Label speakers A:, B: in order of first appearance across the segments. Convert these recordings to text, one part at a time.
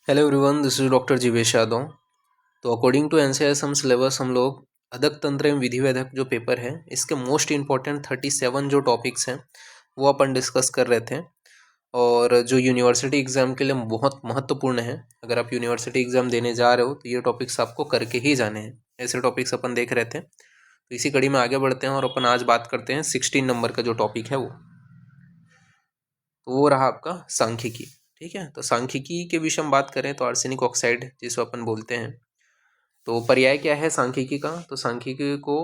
A: Hello everyone, this is doctor Jeevesh Yadav. तो according to एनसीआरएम syllabus हम लोग अदक तंत्र एवं विधि वेधक जो पेपर है इसके मोस्ट इंपॉर्टेंट 37 जो टॉपिक्स हैं वो अपन डिस्कस कर रहे थे। और जो यूनिवर्सिटी एग्ज़ाम के लिए बहुत महत्वपूर्ण है, अगर आप यूनिवर्सिटी एग्ज़ाम देने जा रहे हो तो ये टॉपिक्स आपको करके ही जाने हैं। ऐसे टॉपिक्स अपन देख रहे थे, तो इसी कड़ी में आगे बढ़ते हैं और अपन आज बात करते हैं 16 नंबर का जो टॉपिक है वो रहा आपका सांख्यिकी। ठीक है, तो सांख्यिकी के विषय में बात करें तो आर्सेनिक ऑक्साइड जिसको अपन बोलते हैं, तो पर्याय क्या है सांख्यिकी का? तो सांख्यिकी को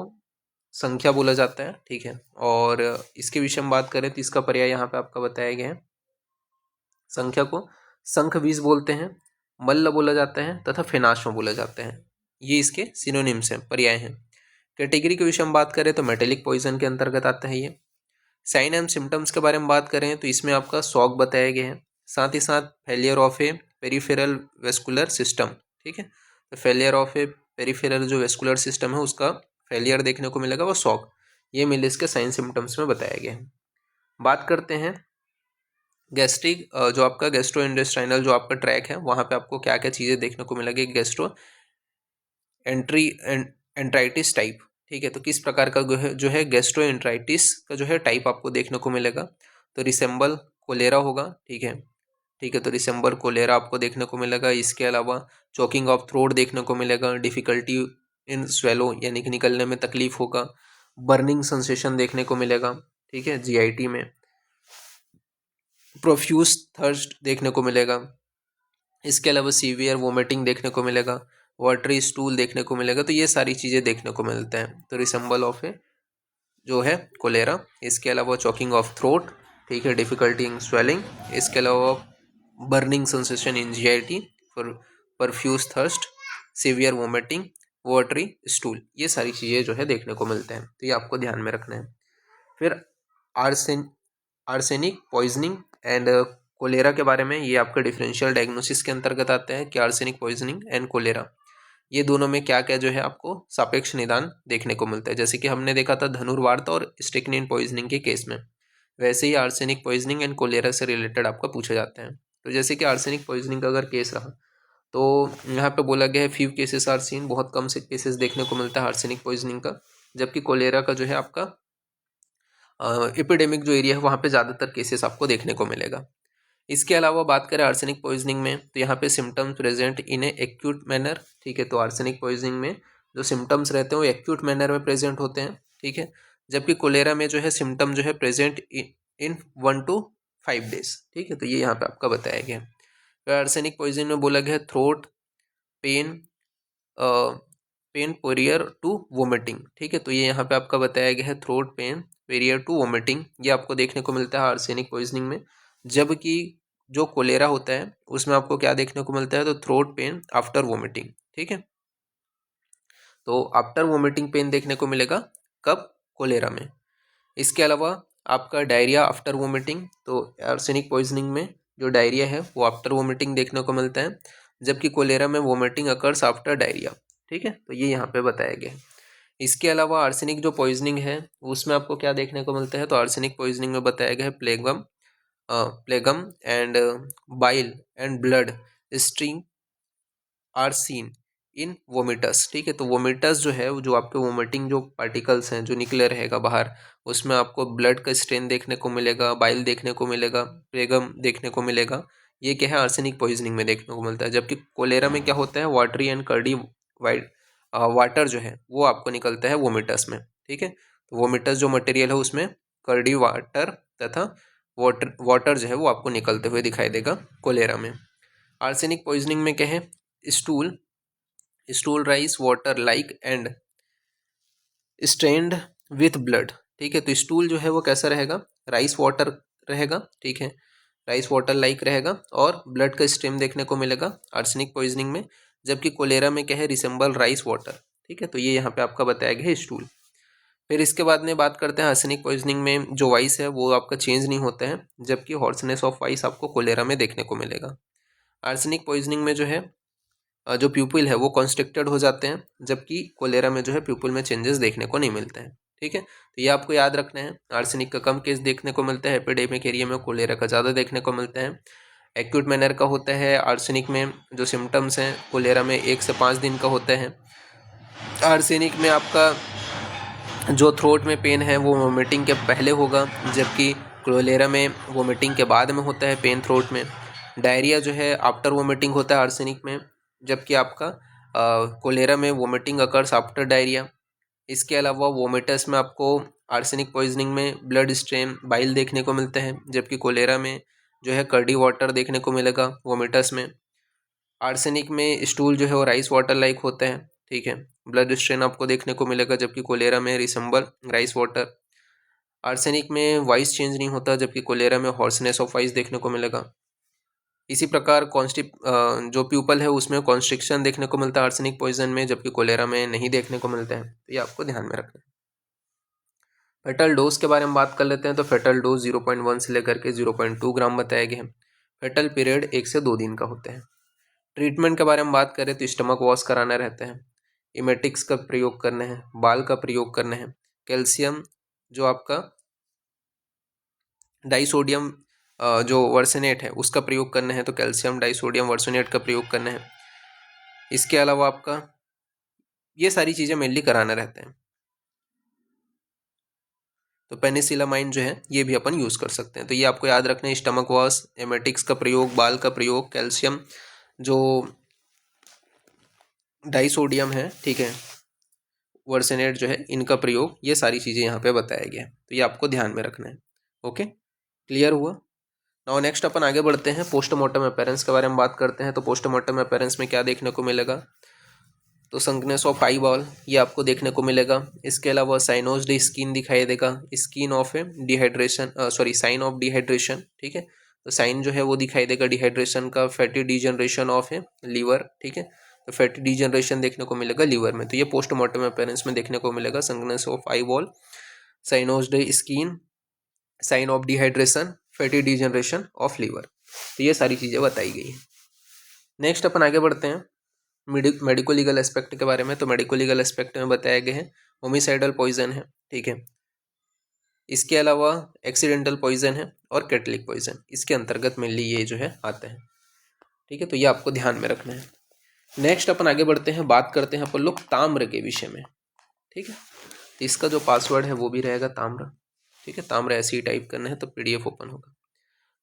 A: संख्या बोला जाता है। ठीक है, और इसके विषय में बात करें तो इसका पर्याय यहाँ पे आपका बताया गया है। संख्या को संख बीज बोलते हैं, मल्ल बोला जाता है तथा फेनाश्म बोला जाता है। ये इसके सिनोनिम्स हैं, पर्याय हैं। कैटेगरी के विषय में बात करें तो मेटेलिक पॉइजन के अंतर्गत आता है ये। साइन एंड सिम्टम्स के बारे में बात करें तो इसमें आपका शॉक बताया गया है, साथ ही साथ failure of A peripheral vascular system. ठीक है, तो फेलियर ऑफ ए पेरिफेरल जो वेस्कुलर सिस्टम है उसका फेलियर देखने को मिलेगा, वो शॉक। ये मिले इसके साइन सिम्टम्स में बताया गया है। बात करते हैं गैस्ट्रिक, जो आपका गैस्ट्रो इंटेस्टाइनल जो आपका ट्रैक है वहाँ पे आपको क्या क्या चीज़ें देखने को मिलेगी। Gastro enteritis type. ठीक है, तो किस प्रकार का जो है गैस्ट्रोएंट्राइटिस का जो है टाइप आपको देखने को मिलेगा, तो रिसेंबल कोलेरा होगा। ठीक है, ठीक है, तो रिसेंबल कोलेरा आपको देखने को मिलेगा। इसके अलावा चोकिंग ऑफ थ्रोट देखने को मिलेगा, डिफिकल्टी इन स्वेलो यानी कि निकलने में तकलीफ होगा, बर्निंग सेंसेशन देखने को मिलेगा। ठीक है, जीआईटी में प्रोफ्यूज थर्स्ट देखने को मिलेगा। इसके अलावा सीवियर वोमिटिंग देखने को मिलेगा, वाटरी स्टूल देखने को मिलेगा। तो ये सारी चीज़ें देखने को मिलते हैं, तो रिसेंबल ऑफ ए जो है कोलेरा। इसके अलावा चॉकिंग ऑफ थ्रोट, ठीक है, डिफिकल्टी इन स्वेलिंग। इसके अलावा burning sensation in GIT, profuse thirst, severe vomiting, watery stool, ये सारी चीज़ें जो है देखने को मिलते हैं, तो ये आपको ध्यान में रखना है। फिर आर्सेनिक पॉइजनिंग एंड कोलेरा के बारे में, ये आपका डिफरेंशियल डायग्नोसिस के अंतर्गत आता है कि आर्सेनिक पॉइजनिंग एंड कोलेरा ये दोनों में क्या क्या जो है आपको सापेक्ष निदान देखने को मिलता है। जैसे कि हमने देखा था धनुर्वात और स्ट्रिक्निन पॉइजनिंग के केस में, वैसे ही आर्सेनिक पॉइजनिंग एंड कोलेरा से रिलेटेड आपका पूछा जाता है। तो जैसे कि आर्सेनिक पॉइजनिंग का अगर केस रहा तो यहाँ पे बोला गया है फ्यू केसेस आर सीन, बहुत कम से केसेस देखने को मिलता है आर्सेनिक पॉइजनिंग का, जबकि कोलेरा का जो है आपका एपिडेमिक जो एरिया है वहाँ पे ज़्यादातर केसेस आपको देखने को मिलेगा। इसके अलावा बात करें आर्सेनिक पॉइजनिंग में तो यहाँ पे symptoms present in A acute manner. ठीक है, तो आर्सेनिक पॉइजनिंग में जो सिम्टम्स रहते हैं वो एक्यूट मैनर में प्रेजेंट होते हैं। ठीक है, जबकि कोलेरा में जो है सिम्टम जो है प्रेजेंट इन 1 to 5 days। ठीक है, तो ये यहाँ पे आपका बताया गया। तो आर्सेनिक पॉइजनिंग में बोला गया throat pain, pain prior to vomiting. ठीक है, तो ये यहाँ पे आपका बताया गया है throat pain prior to vomiting, ये आपको देखने को मिलता है आर्सेनिक पॉइजनिंग में। जबकि जो कोलेरा होता है उसमें आपको क्या देखने को मिलता है, तो थ्रोट पेन आफ्टर वोमिटिंग। ठीक है, तो आफ्टर वोमिटिंग पेन देखने को मिलेगा कब? कोलेरा में। इसके अलावा आपका डायरिया आफ्टर वोमिटिंग, तो आर्सेनिक पॉइजनिंग में जो डायरिया है वो आफ्टर वोमिटिंग देखने को मिलता है, जबकि कोलेरा में वोमिटिंग अकर्स आफ्टर डायरिया। ठीक है, तो ये यहाँ पे बताया गया है। इसके अलावा आर्सेनिक जो पॉइजनिंग है उसमें आपको क्या देखने को मिलता है, तो आर्सेनिक पॉइजनिंग में बताया गया है phlegm and bile and blood stream are seen in vomitus. ठीक है, तो वोमिटस जो है जो आपके वोमिटिंग जो पार्टिकल्स हैं जो निकले रहेगा बाहर, उसमें आपको ब्लड का स्ट्रेन देखने को मिलेगा, बाइल देखने को मिलेगा, प्लेगम देखने को मिलेगा। ये क्या है आर्सेनिक पॉइजनिंग में देखने को मिलता है। जबकि कोलेरा में क्या होता है watery and curdy white water जो है वो आपको निकलता है वोमिटस में। ठीक है, तो वोमिटस जो मटेरियल है उसमें कर्डी वाटर तथा वाटर जो है वो आपको निकलते हुए दिखाई देगा कोलेरा में। आर्सेनिक पॉइजनिंग में क्या है, stool rice water like and strained with blood. ठीक है, तो स्टूल जो है वो कैसा रहेगा, राइस वाटर रहेगा। ठीक है, राइस वाटर लाइक रहेगा और ब्लड का स्ट्रीम देखने को मिलेगा आर्सेनिक पॉइजनिंग में। जबकि कोलेरा में क्या है, रिसेंबल राइस वाटर। ठीक है, तो ये यहाँ पे आपका बताया गया है स्टूल। फिर इसके बाद में बात करते हैं आर्सेनिक पॉइजनिंग में जो वाइस है वो आपका चेंज नहीं होता है, जबकि हॉर्सनेस ऑफ वाइस आपको कोलेरा में देखने को मिलेगा। आर्सेनिक पॉइजनिंग में जो है जो प्यूपिल है वो कॉन्स्ट्रिक्टेड हो जाते हैं, जबकि कोलेरा में जो है प्यूपिल में चेंजेस देखने को नहीं मिलते हैं। ठीक है, तो ये आपको याद रखना है। आर्सेनिक का कम केस देखने को मिलता है एपिडेमिक एरिया में, कोलेरा का ज़्यादा देखने को मिलता है। एक्यूट मैनर का होता है आर्सेनिक में। जो सिम्टम्स हैं कोलेरा में 1 से 5 दिन का होते हैं। आर्सेनिक में आपका जो थ्रोट में पेन है वो वोमिटिंग के पहले होगा, जबकि कोलेरा में वोमिटिंग के बाद में होता है पेन थ्रोट में। डायरिया जो है आफ्टर वोमिटिंग होता है आर्सेनिक में, जबकि आपका कोलेरा में वोमिटिंग अकर्स आफ्टर डायरिया। इसके अलावा वोमिटस में आपको आर्सेनिक पॉइजनिंग में ब्लड स्ट्रेन बाइल देखने को मिलते हैं, जबकि कोलेरा में जो है कर्डी वाटर देखने को मिलेगा वोमिटस में। आर्सेनिक में स्टूल जो है वो राइस वाटर लाइक होते हैं, ठीक है। ब्लड स्ट्रेन आपको देखने को मिलेगा, जबकि कोलेरा में रिसेंबल राइस वाटर। आर्सेनिक में वॉइस चेंज नहीं होता, जबकि कोलेरा में हॉर्सनेस ऑफ वॉइस देखने को मिलेगा। इसी प्रकार जो प्यूपल है उसमें कॉन्स्ट्रिक्शन देखने को मिलता है आर्सेनिक पॉइजन में, जबकि कोलेरा में नहीं देखने को मिलता है। तो ये आपको ध्यान में रखना है। फेटल डोज के बारे में बात कर लेते हैं। तो फेटल डोज 0.1 से लेकर के 0.2 ग्राम बताया गया है। फेटल पीरियड 1 से 2 दिन का होता है। ट्रीटमेंट के बारे में बात करें तो स्टमक वॉश कराना रहता है, इमेटिक्स का प्रयोग करना है, बाल का प्रयोग करना है, कैल्शियम जो आपका डाइसोडियम जो वर्सिनेट है उसका प्रयोग करना है, तो कैल्शियम डाइसोडियम वर्सिनेट का प्रयोग करना है। इसके अलावा आपका ये सारी चीज़ें मेनली कराना रहता है। तो पेनिसिलामाइन जो है ये भी अपन यूज़ कर सकते हैं। तो ये आपको याद रखना है, स्टमक वॉश, एमेटिक्स का प्रयोग, बाल का प्रयोग, कैल्शियम जो डाइसोडियम है, ठीक है, वर्सिनेट जो है, इनका प्रयोग, ये सारी चीज़ें यहाँ पे बताया गया है। तो ये आपको ध्यान में रखना है। ओके, क्लियर हुआ। नाउ नेक्स्ट अपन आगे बढ़ते हैं, पोस्टमार्टम अपीयरेंस के बारे में बात करते हैं। तो पोस्टमार्टम अपीयरेंस में क्या देखने को मिलेगा, तो संकनेस ऑफ आई बॉल ये आपको देखने को मिलेगा। इसके अलावा साइनोज्ड स्किन दिखाई देगा, skin of dehydration, sign of dehydration, ठीक है। तो साइन जो है वो दिखाई देगा डिहाइड्रेशन का। फैटी डिजनरेशन ऑफ लीवर, ठीक है, तो फैटी डिजनरेशन देखने को मिलेगा लीवर में। तो ये पोस्टमार्टम अपीयरेंस में देखने को मिलेगा, sunkenness of eyeball, cyanosed skin, sign of dehydration, fatty degeneration of liver. तो ये सारी चीज़ें बताई गई हैं। नेक्स्ट अपन आगे बढ़ते हैं मेडिको लीगल एस्पेक्ट के बारे में। तो मेडिको लीगल एस्पेक्ट में बताया गया है होमिसाइडल पॉइजन है, ठीक है। इसके अलावा एक्सीडेंटल पॉइजन है और कैटलिक पॉइजन, इसके अंतर्गत मेनली ये जो है आते हैं, ठीक है। तो ये आपको ध्यान में रखना है। नेक्स्ट अपन आगे बढ़ते हैं, बात करते हैं अपन लोग ताम्र के विषय में, ठीक है। तो इसका जो पासवर्ड है वो भी रहेगा ताम्र, ठीक है। ताम्र ऐसे ही टाइप करना है तो PDF ओपन होगा।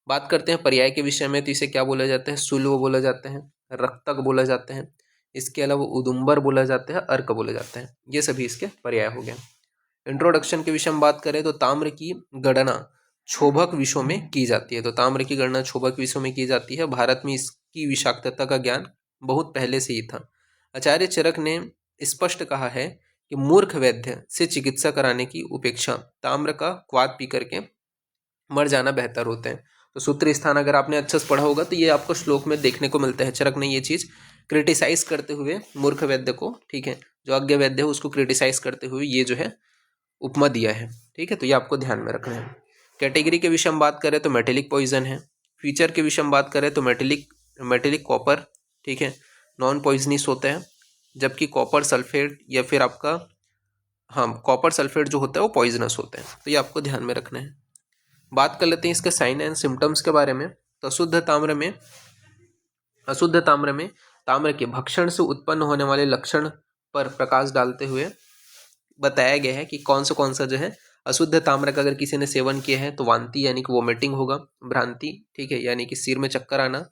A: बात करते हैं पर्याय के विषय में। तो इसे क्या बोला जाता है, सुलभ बोला जाता है, रक्तक बोला जाता है, इसके अलावा उदुम्बर बोला जाता है, अर्क बोला जाता है। ये सभी इसके पर्याय हो गए। इंट्रोडक्शन के विषय में बात करें तो ताम्र की गणना क्षोभक विषयों में की जाती है। तो ताम्र की गणना क्षोभक विषयों में की जाती है। भारत में इसकी विषाक्तता का ज्ञान बहुत पहले से ही था। आचार्य चरक ने स्पष्ट कहा है कि मूर्ख वैद्य से चिकित्सा कराने की उपेक्षा ताम्र का क्वाथ पी करके मर जाना बेहतर होता है। तो सूत्र स्थान अगर आपने अच्छे से पढ़ा होगा तो ये आपको श्लोक में देखने को मिलता है। चरक ने ये चीज़ क्रिटिसाइज करते हुए मूर्ख वैद्य को, ठीक है, जो अज्ञ वैद्य है उसको क्रिटिसाइज करते हुए ये जो है उपमा दिया है, ठीक है। तो ये आपको ध्यान में रखना है। कैटेगरी के विषय में बात करें तो मेटेलिक पॉइजन है। फीचर के विषय में बात करें तो मेटेलिक कॉपर, ठीक है, नॉन पॉइजनस होता है, जबकि कॉपर सल्फेट या फिर आपका कॉपर सल्फेट जो होता है वो पॉइजनस होता है। तो ये आपको ध्यान में रखना है। बात कर लेते हैं इसके साइन एंड सिम्टम्स के बारे में। तो अशुद्ध ताम्र में ताम्र के भक्षण से उत्पन्न होने वाले लक्षण पर प्रकाश डालते हुए बताया गया है कि कौन सा जो है अशुद्ध ताम्र का अगर किसी ने सेवन किया है तो वांति यानी कि वोमिटिंग होगा, भ्रांति, ठीक है, यानी कि सिर में चक्कर आना।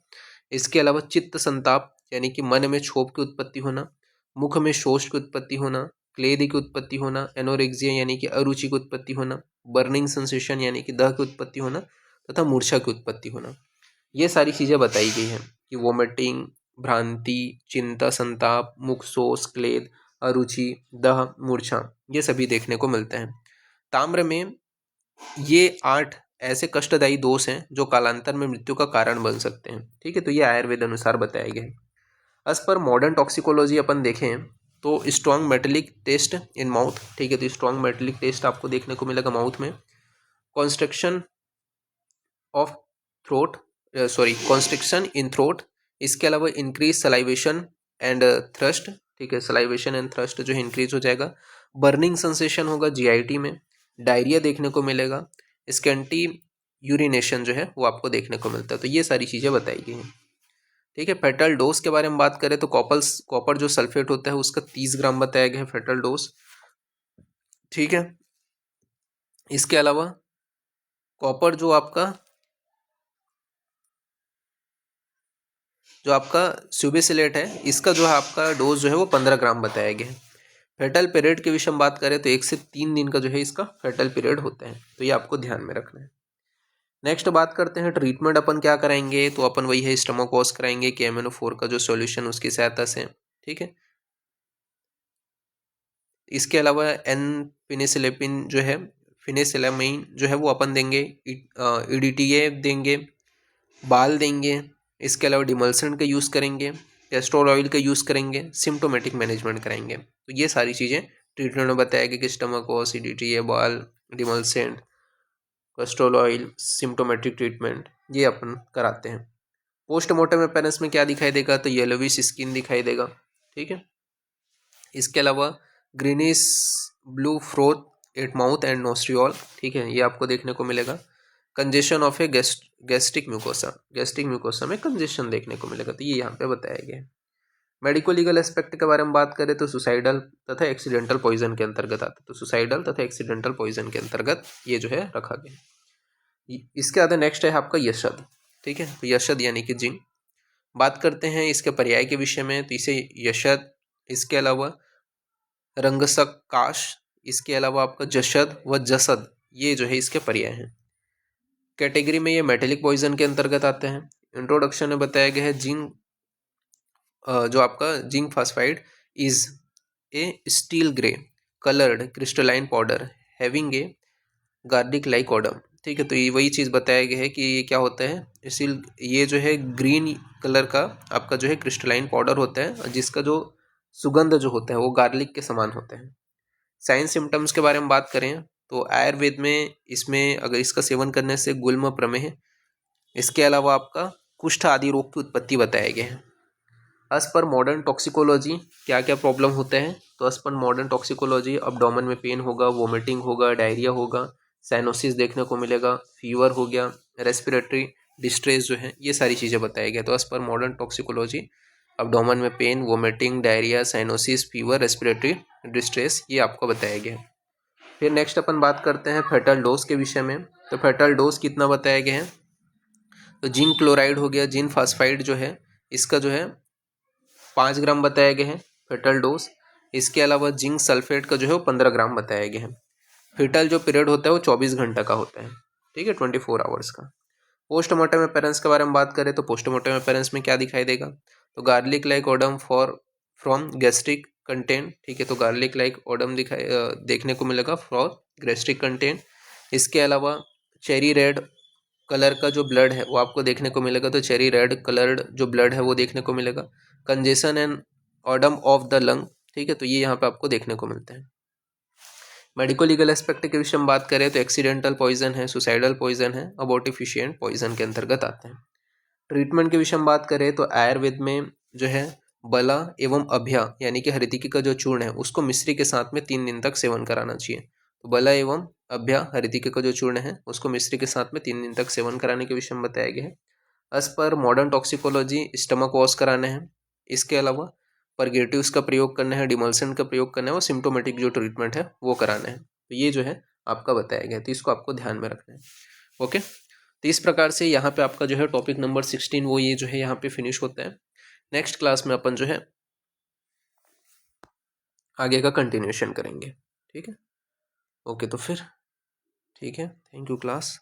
A: इसके अलावा चित्त संताप यानी कि मन में क्षोभ की उत्पत्ति होना, मुख में शोष की उत्पत्ति होना, क्लेद की उत्पत्ति होना, एनोरेक्सिया यानी कि अरुचि की उत्पत्ति होना, बर्निंग सेंसेशन यानी कि दह की उत्पत्ति होना तथा मूर्छा की उत्पत्ति होना। ये सारी चीज़ें बताई गई हैं कि वोमिटिंग, भ्रांति, चिंता, संताप, मुख शोष, क्लेद, अरुचि, दह, मूर्छा, ये सभी देखने को मिलते हैं। ताम्र में ये 8 ऐसे कष्टदायी दोष हैं जो कालांतर में मृत्यु का कारण बन सकते हैं, ठीक है। तो ये आयुर्वेद अनुसार बताया गया है। एज पर मॉडर्न टॉक्सिकोलॉजी अपन देखें तो strong metallic taste in mouth, ठीक है। तो स्ट्रॉन्ग मेटेलिक टेस्ट आपको देखने को मिलेगा माउथ में। Constriction of throat, constriction in throat. इसके अलावा इंक्रीज सलाइवेशन एंड थ्रस्ट, ठीक है, सलाइवेशन एंड थ्रस्ट जो है इंक्रीज हो जाएगा। बर्निंग सेंसेशन होगा GIT में। डायरिया देखने को मिलेगा। स्कैंटी यूरिनेशन जो है वो आपको देखने को मिलता है। तो ये सारी चीज़ें बताई गई हैं, ठीक है। फेटल डोज के बारे में बात करें तो कॉपर जो सल्फेट होता है उसका 30 ग्राम बताया गया है फेटल डोज, ठीक है। इसके अलावा कॉपर जो आपका स्यूबिसिलेट है, इसका जो है आपका डोज जो है वो 15 ग्राम बताया गया है। फेटल पीरियड के विषय में बात करें तो 1 से 3 दिन का जो है इसका फेटल पीरियड होता है, तो ये आपको ध्यान में रखना है। नेक्स्ट बात करते हैं ट्रीटमेंट अपन क्या कराएंगे, तो अपन वही है स्टमक वॉश कराएंगे KMNO4 का जो सॉल्यूशन उसकी सहायता से, ठीक है। इसके अलावा एन फिनिसिलेपिन जो है, फिनिसिलामाइन जो है वो अपन देंगे, EDTA देंगे, बाल देंगे। इसके अलावा डिमल्सन का यूज़ करेंगे, कैस्टर ऑयल का यूज़ करेंगे, सिम्टोमेटिक मैनेजमेंट कराएंगे। तो ये सारी चीज़ें ट्रीटमेंट में बताया गया कि स्टमक वॉश, EDTA, बाल, डिमल्सन, कैस्टर ऑयल, सिम्टोमेटिक ट्रीटमेंट ये अपन कराते हैं। पोस्टमार्टम अपीयरेंस में क्या दिखाई देगा, तो येलोविश स्किन दिखाई देगा, ठीक है। इसके अलावा greenish blue froth at mouth and nostrils, ठीक है, ये आपको देखने को मिलेगा। Congestion of a gastric mucosa में कंजेशन देखने को मिलेगा, तो ये यहाँ पे बताया गया है। मेडिको लीगल एस्पेक्ट के बारे में बात करें तो सुसाइडल तथा एक्सीडेंटल पॉइजन के अंतर्गत आता है, तो सुसाइडल तथा एक्सीडेंटल पॉइजन के अंतर्गत ये जो है रखा गया। इसके बाद नेक्स्ट है आपका यशद, ठीक है, तो यशद यानी कि जिंक। बात करते हैं इसके पर्याय के विषय में, तो इसे यशद, इसके अलावा रंगसकाश, इसके अलावा आपका जशद व जसद, ये जो है इसके पर्याय हैं। कैटेगरी में ये मेटेलिक पॉइजन के अंतर्गत आते हैं। इंट्रोडक्शन में बताया गया है जिंक, जो आपका zinc phosphide is a steel grey coloured crystalline powder having a garlic like Odum, ठीक है। तो ये वही चीज़ बताया गया है कि ये क्या होता है, स्टील, ये जो है ग्रीन कलर का आपका जो है क्रिस्टलाइन पाउडर होता है, जिसका जो सुगंध जो होता है वो गार्लिक के समान होता है। साइन सिम्टम्स के बारे में बात करें तो आयुर्वेद में इसमें अगर इसका सेवन करने से गुल्म प्रमेह, इसके अलावा आपका कुष्ठ आदि रोग की उत्पत्ति बताए गए हैं। एज पर मॉडर्न टॉक्सिकोलॉजी क्या क्या प्रॉब्लम होते हैं, तो एज पर मॉडर्न टॉक्सिकोलॉजी अब्डोमेन में पेन होगा, वोमिटिंग होगा, डायरिया होगा, साइनोसिस देखने को मिलेगा, फीवर हो गया, रेस्पिरेटरी डिस्ट्रेस जो है, ये सारी चीज़ें बताई गई। तो एज पर मॉडर्न टॉक्सिकोलॉजी अब्डोमेन में pain, vomiting, diarrhoea, cyanosis, fever, respiratory distress, ये आपको बताया गया। फिर नेक्स्ट अपन बात करते हैं फेटल डोज के विषय में, तो फेटल डोज कितना बताया गया है, तो जिंक क्लोराइड हो गया, जिंक फास्फाइड जो है इसका जो है 5 ग्राम बताया गया है फेटल डोज। इसके अलावा जिंक सल्फेट का जो है वो 15 ग्राम बताया गया है। फेटल जो पीरियड होता है वो 24 घंटा का होता है, ठीक है, 24 आवर्स का। पोस्टमार्टम अपीयरेंस के बारे में बात करें तो पोस्टमार्टम अपीयरेंस में क्या दिखाई देगा, तो garlic like Odum from gastric content, ठीक है, तो गार्लिक लाइक ओडम देखने को मिलेगा फॉर गैस्ट्रिक कंटेंट। इसके अलावा चेरी रेड कलर का जो ब्लड है वो आपको देखने को मिलेगा, तो चेरी रेड कलर्ड जो ब्लड है वो देखने को मिलेगा। Congestion and oedema of the lung, ठीक है, तो ये यहाँ पे आपको देखने को मिलता है। मेडिको लीगल एस्पेक्ट के विषय में बात करें तो एक्सीडेंटल पॉइजन है, सुसाइडल पॉइजन है, अबॉर्टिफिशिएंट पॉइजन के अंतर्गत आते हैं। ट्रीटमेंट के विषय में बात करें तो आयुर्वेद में जो है बला एवं अभ्या यानी कि हरितिकी का जो चूर्ण है उसको मिश्री के साथ में 3 दिन तक सेवन कराना चाहिए। तो बला एवं अभ्या हरितिकी का जो चूर्ण है उसको मिश्री के साथ में 3 दिन तक सेवन कराने के विषय में बताया गया है। एज पर मॉडर्न टॉक्सिकोलॉजी स्टमक वॉश कराने हैं, इसके अलावा परगेटिव्स का प्रयोग करना है, डिमल्सन का प्रयोग करना है, और सिम्टोमेटिक जो ट्रीटमेंट है वो कराना है। तो ये जो है आपका बताया गया, तो इसको आपको ध्यान में रखना है। ओके, तो इस प्रकार से यहाँ पे आपका जो है टॉपिक नंबर 16 वो ये जो है यहाँ पे फिनिश होता है। नेक्स्ट क्लास में अपन जो है आगे का कंटिन्यूशन करेंगे, ठीक है। ओके, तो फिर ठीक है, थैंक यू क्लास।